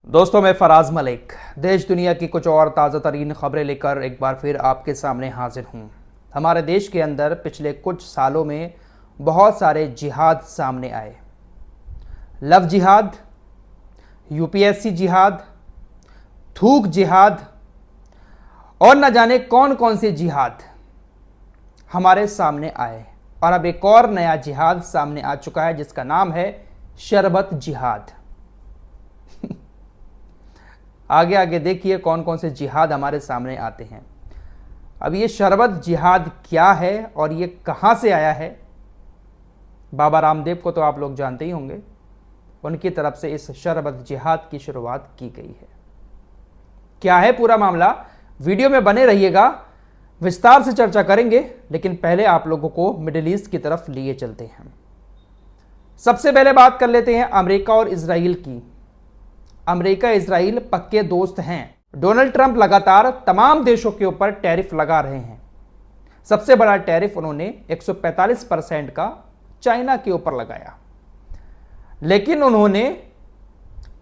दोस्तों, मैं फराज मलिक देश दुनिया की कुछ और ताज़ा तरीन खबरें लेकर एक बार फिर आपके सामने हाजिर हूँ। हमारे देश के अंदर पिछले कुछ सालों में बहुत सारे जिहाद सामने आए। लव जिहाद, यूपीएससी जिहाद, थूक जिहाद और न जाने कौन कौन से जिहाद हमारे सामने आए। और अब एक और नया जिहाद सामने आ चुका है जिसका नाम है शरबत जिहाद। आगे आगे देखिए कौन कौन से जिहाद हमारे सामने आते हैं। अब ये शरबत जिहाद क्या है और ये कहाँ से आया है? बाबा रामदेव को तो आप लोग जानते ही होंगे, उनकी तरफ से इस शरबत जिहाद की शुरुआत की गई है। क्या है पूरा मामला? वीडियो में बने रहिएगा, विस्तार से चर्चा करेंगे। लेकिन पहले आप लोगों को मिडिल ईस्ट की तरफ लिए चलते हैं। सबसे पहले बात कर लेते हैं अमेरिका और इजराइल की। अमेरिका इजराइल पक्के दोस्त हैं। डोनाल्ड ट्रंप लगातार तमाम देशों के ऊपर टैरिफ लगा रहे हैं। सबसे बड़ा टैरिफ उन्होंने 145% का चाइना के ऊपर लगाया। लेकिन उन्होंने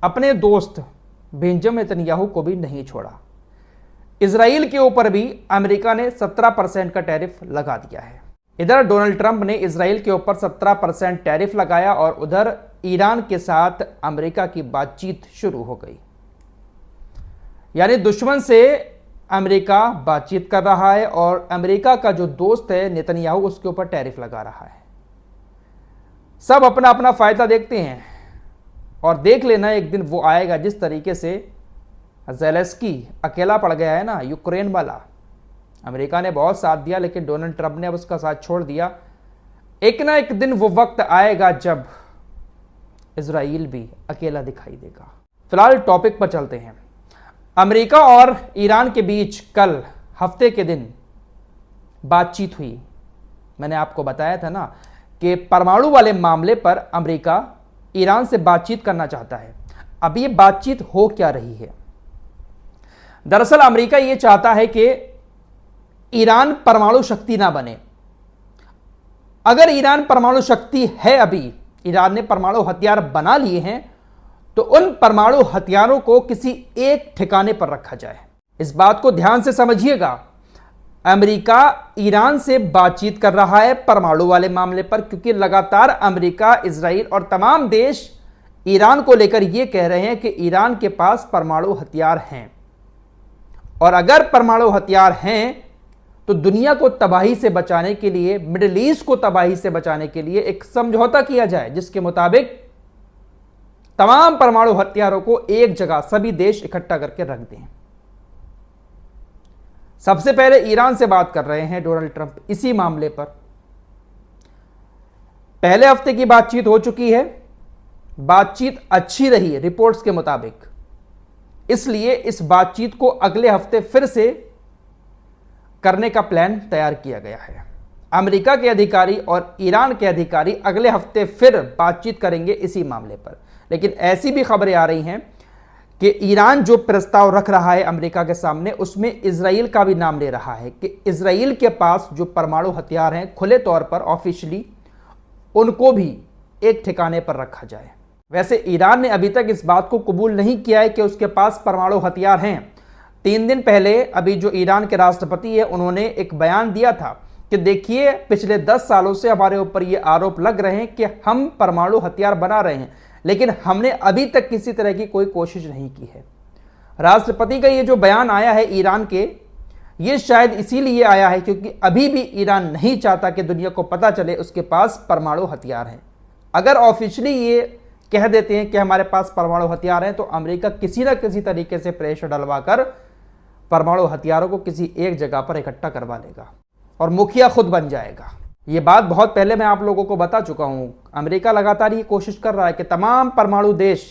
अपने दोस्त बेंजामिन नेतन्याहू को भी नहीं छोड़ा। इजराइल के ऊपर भी अमेरिका ने 17% का टैरिफ लगा दिया है। इधर डोनाल्ड ट्रंप ने इजराइल के ऊपर 17% टैरिफ लगाया और उधर ईरान के साथ अमेरिका की बातचीत शुरू हो गई। यानी दुश्मन से अमेरिका बातचीत कर रहा है और अमेरिका का जो दोस्त है नेतन्याहू उसके ऊपर टैरिफ लगा रहा है। सब अपना अपना फायदा देखते हैं और देख लेना एक दिन वो आएगा जिस तरीके से ज़ेलेंस्की अकेला पड़ गया है ना, यूक्रेन वाला। अमेरिका ने बहुत साथ दिया लेकिन डोनाल्ड ट्रंप ने अब उसका साथ छोड़ दिया। एक ना एक दिन वो वक्त आएगा जब इजराइल भी अकेला दिखाई देगा। फिलहाल टॉपिक पर चलते हैं। अमेरिका और ईरान के बीच कल हफ्ते के दिन बातचीत हुई। मैंने आपको बताया था ना कि परमाणु वाले मामले पर अमेरिका ईरान से बातचीत करना चाहता है। अब ये बातचीत हो क्या रही है? दरअसल अमेरिका ये चाहता है कि ईरान परमाणु शक्ति ना बने। अगर ईरान परमाणु शक्ति है, अभी ईरान ने परमाणु हथियार बना लिए हैं, तो उन परमाणु हथियारों को किसी एक ठिकाने पर रखा जाए। इस बात को ध्यान से समझिएगा। अमेरिका ईरान से बातचीत कर रहा है परमाणु वाले मामले पर, क्योंकि लगातार अमेरिका, इजराइल और तमाम देश ईरान को लेकर यह कह रहे हैं कि ईरान के पास परमाणु हथियार हैं और अगर परमाणु हथियार हैं तो दुनिया को तबाही से बचाने के लिए, मिडिल ईस्ट को तबाही से बचाने के लिए एक समझौता किया जाए जिसके मुताबिक तमाम परमाणु हथियारों को एक जगह सभी देश इकट्ठा करके रख दें। सबसे पहले ईरान से बात कर रहे हैं डोनाल्ड ट्रंप इसी मामले पर। पहले हफ्ते की बातचीत हो चुकी है। बातचीत अच्छी रही रिपोर्ट्स के मुताबिक, इसलिए इस बातचीत को अगले हफ्ते फिर से करने का प्लान तैयार किया गया है। अमेरिका के अधिकारी और ईरान के अधिकारी अगले हफ्ते फिर बातचीत करेंगे इसी मामले पर। लेकिन ऐसी भी खबरें आ रही हैं कि ईरान जो प्रस्ताव रख रहा है अमेरिका के सामने, उसमें इजराइल का भी नाम ले रहा है कि इजराइल के पास जो परमाणु हथियार हैं खुले तौर पर ऑफिशियली उनको भी एक ठिकाने पर रखा जाए। वैसे ईरान ने अभी तक इस बात को कबूल नहीं किया है कि उसके पास परमाणु हथियार हैं। 3 दिन पहले अभी जो ईरान के राष्ट्रपति है उन्होंने एक बयान दिया था कि देखिए पिछले 10 सालों से हमारे ऊपर ये आरोप लग रहे हैं कि हम परमाणु हथियार बना रहे हैं, लेकिन हमने अभी तक किसी तरह की कोई कोशिश नहीं की है। राष्ट्रपति का ये जो बयान आया है ईरान के, ये शायद इसीलिए आया है क्योंकि अभी भी ईरान नहीं चाहता कि दुनिया को पता चले उसके पास परमाणु हथियार हैं। अगर ऑफिशियली ये कह देते हैं कि हमारे पास परमाणु हथियार हैं तो अमेरिका किसी न किसी तरीके से प्रेशर डलवाकर परमाणु हथियारों को किसी एक जगह पर इकट्ठा करवा लेगा और मुखिया खुद बन जाएगा। ये बात बहुत पहले मैं आप लोगों को बता चुका हूं। अमेरिका लगातार ये कोशिश कर रहा है कि तमाम परमाणु देश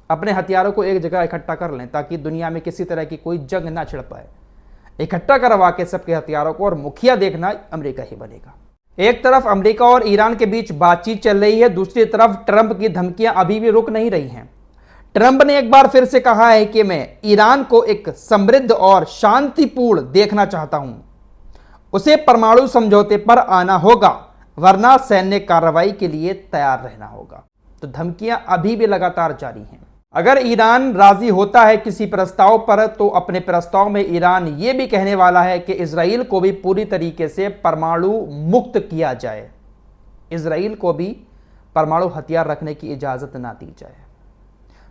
अपने हथियारों को एक जगह इकट्ठा कर लें ताकि दुनिया में किसी तरह की कोई जंग ना छिड़ पाए। इकट्ठा करवा के सबके हथियारों को, और मुखिया देखना अमेरिका ही बनेगा। एक तरफ अमेरिका और ईरान के बीच बातचीत चल रही है, दूसरी तरफ ट्रंप की धमकियां अभी भी रुक नहीं रही हैं। ट्रंप ने एक बार फिर से कहा है कि मैं ईरान को एक समृद्ध और शांतिपूर्ण देखना चाहता हूं। उसे परमाणु समझौते पर आना होगा, वरना सैन्य कार्रवाई के लिए तैयार रहना होगा। तो धमकियां अभी भी लगातार जारी हैं। अगर ईरान राजी होता है किसी प्रस्ताव पर, तो अपने प्रस्ताव में ईरान ये भी कहने वाला है कि इजराइल को भी पूरी तरीके से परमाणु मुक्त किया जाए, इजराइल को भी परमाणु हथियार रखने की इजाज़त ना दी जाए।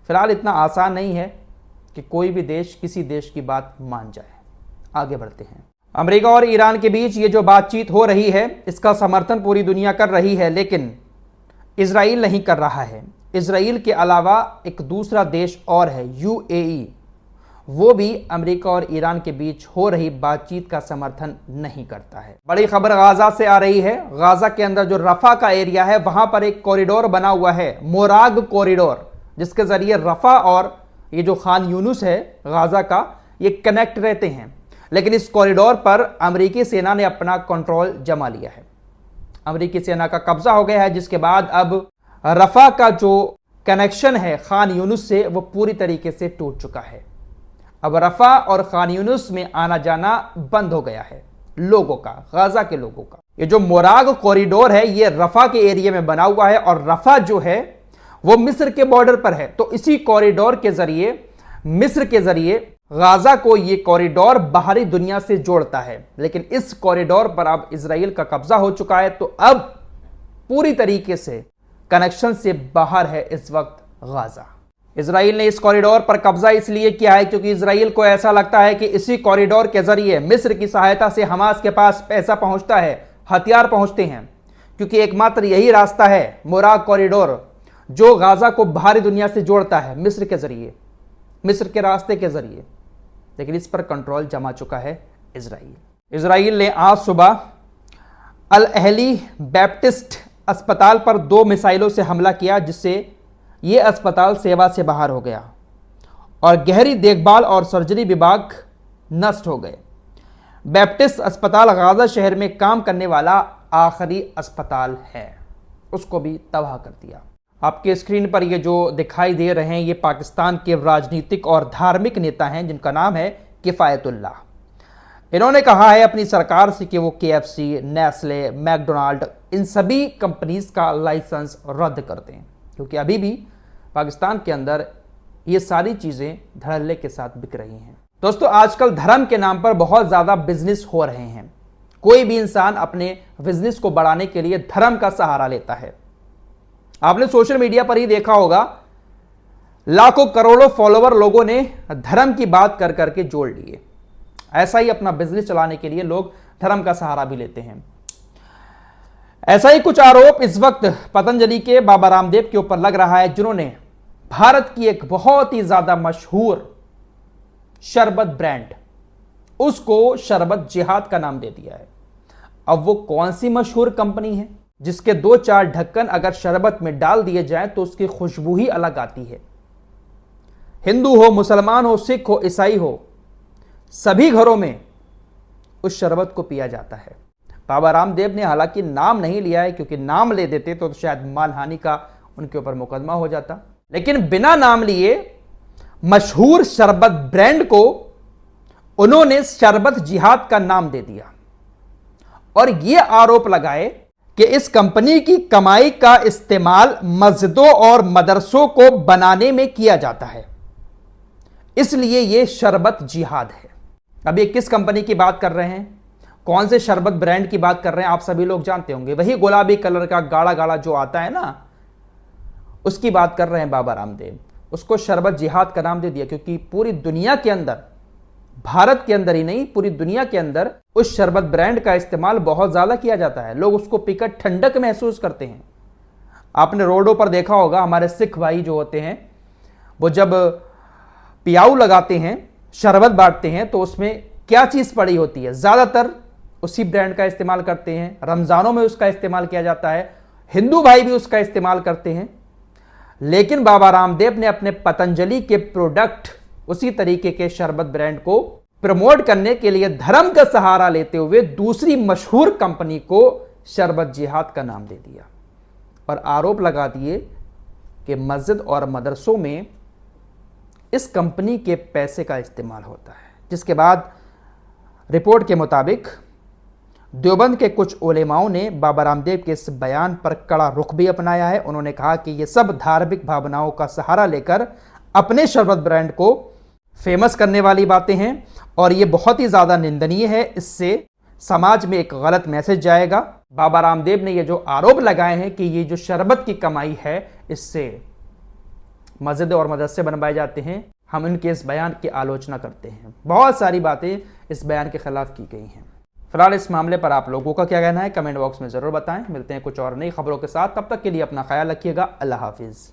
फिलहाल इतना आसान नहीं है कि कोई भी देश किसी देश की बात मान जाए। आगे बढ़ते हैं। अमेरिका और ईरान के बीच ये जो बातचीत हो रही है, इसका समर्थन पूरी दुनिया कर रही है, लेकिन इजराइल नहीं कर रहा है। इजराइल के अलावा एक दूसरा देश और है, यूएई, वो भी अमेरिका और ईरान के बीच हो रही बातचीत का समर्थन नहीं करता है। बड़ी खबर गाजा से आ रही है। गाजा के अंदर जो रफा का एरिया है, वहां पर एक कॉरिडोर बना हुआ है, मोराग कॉरिडोर, जिसके जरिए रफा और ये जो खान यूनुस है गाजा का, ये कनेक्ट रहते हैं। लेकिन इस कॉरिडोर पर अमेरिकी सेना ने अपना कंट्रोल जमा लिया है, अमेरिकी सेना का कब्जा हो गया है, जिसके बाद अब रफा का जो कनेक्शन है खान यूनुस से, वो पूरी तरीके से टूट चुका है। अब रफा और खान यूनुस में आना जाना बंद हो गया है लोगों का, गाजा के लोगों का। ये जो मोराग कॉरिडोर है, ये रफा के एरिया में बना हुआ है, और रफा जो है वो मिस्र के बॉर्डर पर है। तो इसी कॉरिडोर के जरिए, मिस्र के जरिए गाजा को ये कॉरिडोर बाहरी दुनिया से जोड़ता है। लेकिन इस कॉरिडोर पर अब इजराइल का कब्जा हो चुका है, तो अब पूरी तरीके से कनेक्शन से बाहर है इस वक्त गाजा। इजराइल ने इस कॉरिडोर पर कब्जा इसलिए किया है क्योंकि इजराइल को ऐसा लगता है कि इसी कॉरिडोर के जरिए मिस्र की सहायता से हमास के पास पैसा पहुंचता है, हथियार पहुंचते हैं, क्योंकि एकमात्र यही रास्ता है मोराग कॉरिडोर जो गाजा को बाहरी दुनिया से जोड़ता है, मिस्र के जरिए, मिस्र के रास्ते के जरिए। लेकिन इस पर कंट्रोल जमा चुका है इजराइल। इजराइल ने आज सुबह अल अहली बैप्टिस्ट अस्पताल पर 2 मिसाइलों से हमला किया, जिससे यह अस्पताल सेवा से बाहर हो गया और गहरी देखभाल और सर्जरी विभाग नष्ट हो गए। बैप्टिस्ट अस्पताल गाजा शहर में काम करने वाला आखिरी अस्पताल है, उसको भी तबाह कर दिया। आपके स्क्रीन पर ये जो दिखाई दे रहे हैं, ये पाकिस्तान के राजनीतिक और धार्मिक नेता हैं, जिनका नाम है किफ़ायतुल्लाह। इन्होंने कहा है अपनी सरकार से कि वो KFC, नेस्ले, मैकडोनाल्ड, इन सभी कंपनीज का लाइसेंस रद्द कर दें, क्योंकि अभी भी पाकिस्तान के अंदर ये सारी चीज़ें धड़ल्ले के साथ बिक रही हैं। दोस्तों, आजकल धर्म के नाम पर बहुत ज़्यादा बिजनेस हो रहे हैं। कोई भी इंसान अपने बिजनेस को बढ़ाने के लिए धर्म का सहारा लेता है। आपने सोशल मीडिया पर ही देखा होगा, लाखों करोड़ों फॉलोवर लोगों ने धर्म की बात कर करके जोड़ लिए। ऐसा ही अपना बिजनेस चलाने के लिए लोग धर्म का सहारा भी लेते हैं। ऐसा ही कुछ आरोप इस वक्त पतंजलि के बाबा रामदेव के ऊपर लग रहा है, जिन्होंने भारत की एक बहुत ही ज्यादा मशहूर शरबत ब्रांड, उसको शरबत जिहाद का नाम दे दिया है। अब वो कौन सी मशहूर कंपनी है जिसके 2-4 ढक्कन अगर शरबत में डाल दिए जाएं तो उसकी खुशबू ही अलग आती है। हिंदू हो, मुसलमान हो, सिख हो, ईसाई हो, सभी घरों में उस शरबत को पिया जाता है। बाबा रामदेव ने हालांकि नाम नहीं लिया है, क्योंकि नाम ले देते तो शायद मानहानि का उनके ऊपर मुकदमा हो जाता। लेकिन बिना नाम लिए मशहूर शरबत ब्रांड को उन्होंने शरबत जिहाद का नाम दे दिया और यह आरोप लगाए कि इस कंपनी की कमाई का इस्तेमाल मस्जिदों और मदरसों को बनाने में किया जाता है, इसलिए यह शरबत जिहाद है। अब ये किस कंपनी की बात कर रहे हैं, कौन से शरबत ब्रांड की बात कर रहे हैं, आप सभी लोग जानते होंगे। वही गुलाबी कलर का गाढ़ा गाढ़ा जो आता है ना, उसकी बात कर रहे हैं बाबा रामदेव। उसको शरबत जिहाद का नाम दे दिया क्योंकि पूरी दुनिया के अंदर, भारत के अंदर ही नहीं पूरी दुनिया के अंदर उस शरबत ब्रांड का इस्तेमाल बहुत ज्यादा किया जाता है। लोग उसको पीकर ठंडक महसूस करते हैं। आपने रोडों पर देखा होगा, हमारे सिख भाई जो होते हैं वो जब पियाऊ लगाते हैं, शरबत बांटते हैं, तो उसमें क्या चीज पड़ी होती है, ज्यादातर उसी ब्रांड का इस्तेमाल करते हैं। रमजानों में उसका इस्तेमाल किया जाता है, हिंदू भाई भी उसका इस्तेमाल करते हैं। लेकिन बाबा रामदेव ने अपने पतंजलि के प्रोडक्ट, उसी तरीके के शरबत ब्रांड को प्रमोट करने के लिए धर्म का सहारा लेते हुए दूसरी मशहूर कंपनी को शरबत जिहाद का नाम दे दिया और आरोप लगा दिए कि मस्जिद और मदरसों में इस कंपनी के पैसे का इस्तेमाल होता है। जिसके बाद रिपोर्ट के मुताबिक देवबंद के कुछ उलेमाओं ने बाबा रामदेव के इस बयान पर कड़ा रुख भी अपनाया है। उन्होंने कहा कि ये सब धार्मिक भावनाओं का सहारा लेकर अपने शरबत ब्रांड को फेमस करने वाली बातें हैं और ये बहुत ही ज़्यादा निंदनीय है। इससे समाज में एक गलत मैसेज जाएगा। बाबा रामदेव ने ये जो आरोप लगाए हैं कि ये जो शरबत की कमाई है इससे मस्जिद और मदरसे बनवाए जाते हैं, हम इनके इस बयान की आलोचना करते हैं। बहुत सारी बातें इस बयान के खिलाफ की गई हैं। फिलहाल इस मामले पर आप लोगों का क्या कहना है कमेंट बॉक्स में ज़रूर बताएं। मिलते हैं कुछ और नई खबरों के साथ, तब तक के लिए अपना ख्याल रखिएगा। अल्लाह हाफिज़।